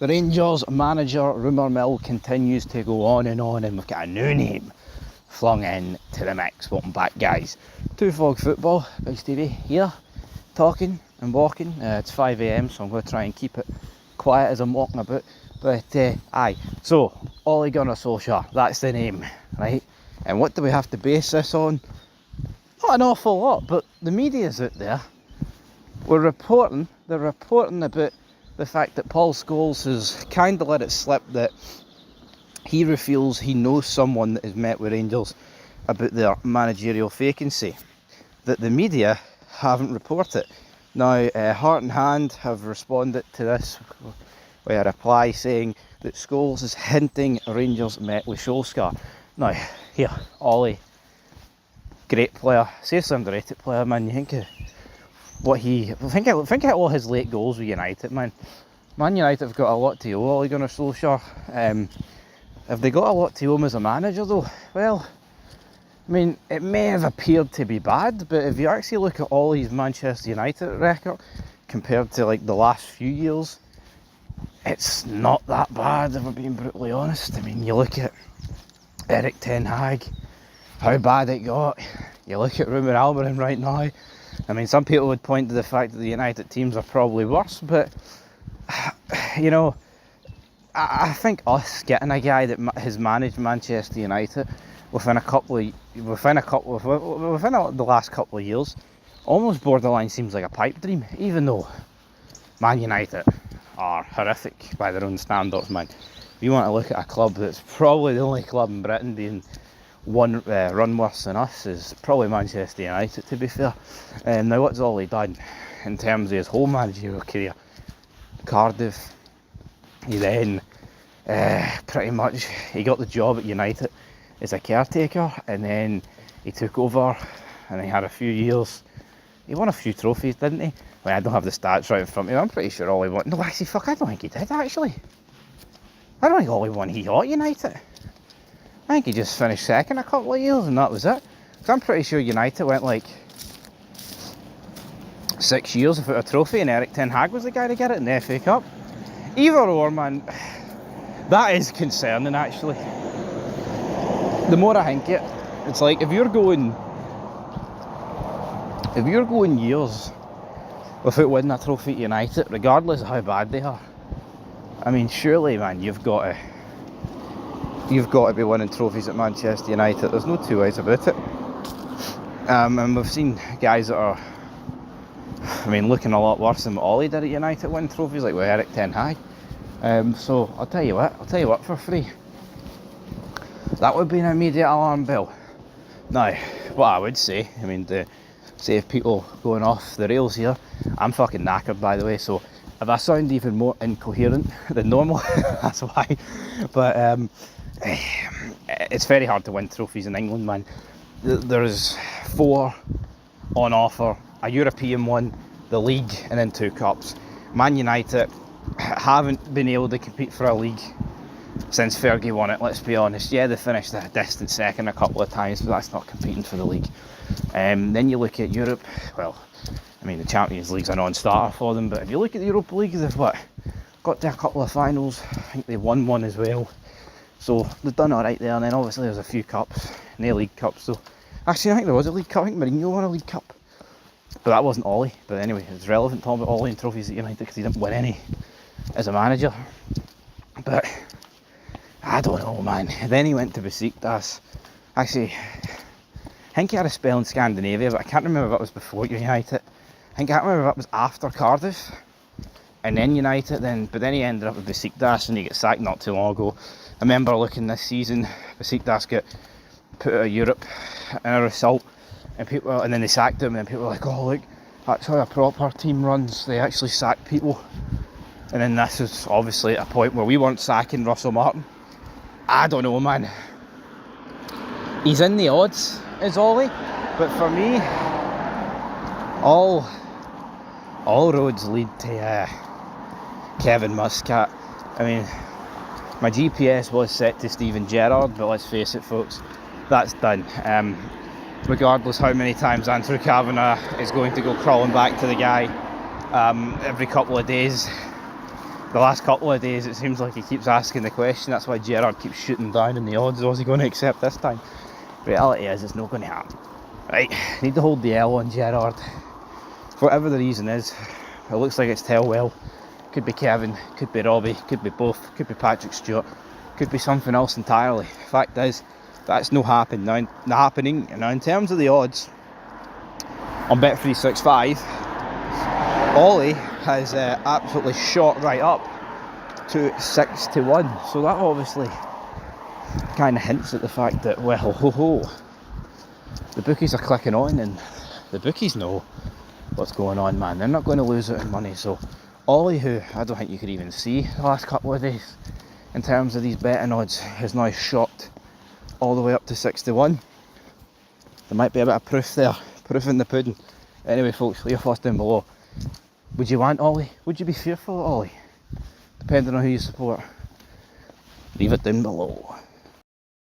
The Rangers manager rumour mill continues to go on, and we've got a new name flung in to the mix. Welcome back, guys. Two Fog Football, Big Stevie here, talking and walking. It's 5 AM, so I'm going to try and keep it quiet as I'm walking about. But aye, so Ole Gunnar Solskjaer, that's the name, right? And what do we have to base this on? Not an awful lot, but the media's out there. They're reporting about the fact that Paul Scholes has kind of let it slip that he reveals he knows someone that has met with Rangers about their managerial vacancy, that the media haven't reported. Now, Heart and Hand have responded to this with a reply saying that Scholes is hinting Rangers met with Solskjaer. Now, here, Ollie, great player, seriously underrated player, man. You think think of all his late goals with United, man. Man United have got a lot to owe Ole Gunnar Solskjaer. Have they got a lot to owe him as a manager though? Well, I mean, it may have appeared to be bad, but if you actually look at Ole's Manchester United record compared to like the last few years, it's not that bad if we're being brutally honest. I mean, you look at Erik ten Hag, how bad it got. You look at Ruben Almiron right now. I mean, some people would point to the fact that the United teams are probably worse, but you know, I think us getting a guy that has managed Manchester United within the last couple of years, almost borderline seems like a pipe dream. Even though Man United are horrific by their own standards, man. If you want to look at a club that's probably the only club in Britain doing one run worse than us, is probably Manchester United, to be fair. Now, what's Ollie done in terms of his whole managerial career? Cardiff, he then pretty much he got the job at United as a caretaker, and then he took over and he had a few years. He won a few trophies, didn't he? Well, I don't have the stats right in front of me. I'm pretty sure Ollie won. No, actually, fuck, I don't think he did, actually. I don't think Ollie won he got United. I think he just finished second a couple of years and that was it. Because I'm pretty sure United went like 6 years without a trophy, and Erik ten Hag was the guy to get it in the FA Cup. Either or, man, that is concerning actually. The more I think it, it's like if you're going years without winning a trophy at United, regardless of how bad they are, I mean, surely, man, you've got to be winning trophies at Manchester United. There's no two ways about it. And we've seen guys that are, I mean, looking a lot worse than what Ollie did at United, winning trophies, like with Erik ten Hag. So I'll tell you what, for free, that would be an immediate alarm bell. Now, what I would say, I mean, to save people going off the rails here, I'm fucking knackered, by the way, so if I sound even more incoherent than normal, that's why. But it's very hard to win trophies in England, man. There's 4 on offer, a European one, the league, and then 2 cups. Man United haven't been able to compete for a league since Fergie won it, let's be honest. Yeah, they finished a distant second a couple of times, but that's not competing for the league. Then you look at Europe, well, I mean, the Champions League's a non-starter for them, but if you look at the Europa League, they've got to a couple of finals. I think they won one as well. So they've done alright there, and then obviously there's a few cups, no league cups. So actually, I think there was a league cup. I think Mourinho won a league cup, but that wasn't Ollie. But anyway, it's relevant talking about Ollie and trophies at United because he didn't win any as a manager. But I don't know, man. Then he went to Besiktas. Actually, I think he had a spell in Scandinavia, but I can't remember if that was before United. I can't remember if that was after Cardiff and then United. But then he ended up with Besiktas and he got sacked not too long ago. I remember looking this season, Besiktas got put out of Europe in a result, and then they sacked him, and people were like, oh look, that's how a proper team runs, they actually sack people. And then this is obviously at a point where we weren't sacking Russell Martin. I don't know, man. He's in the odds, is Ollie, but for me, all roads lead to Kevin Muscat. I mean, my GPS was set to Steven Gerrard, but let's face it, folks, that's done. Regardless how many times Andrew Kavanagh is going to go crawling back to the guy every couple of days, the last couple of days it seems like he keeps asking the question. That's why Gerrard keeps shooting down in the odds. Was he going to accept this time? Reality is it's not going to happen. Right, need to hold the L on Gerrard. For whatever the reason is, it looks like it's Tellwell. Could be Kevin, could be Robbie, could be both, could be Patrick Stewart, could be something else entirely. Fact is, that's not happening. Now in terms of the odds, on Bet365, Ollie has absolutely shot right up to 6-1. So that obviously kind of hints at the fact that, well, the bookies are clicking on, and the bookies know what's going on, man. They're not going to lose out on money. So Ollie, who I don't think you could even see the last couple of days in terms of these betting odds, has now shot all the way up to 6-1. There might be a bit of proof there, proof in the pudding. Anyway, folks, leave your thoughts down below. Would you want Ollie? Would you be fearful of Ollie? Depending on who you support. Leave it down below.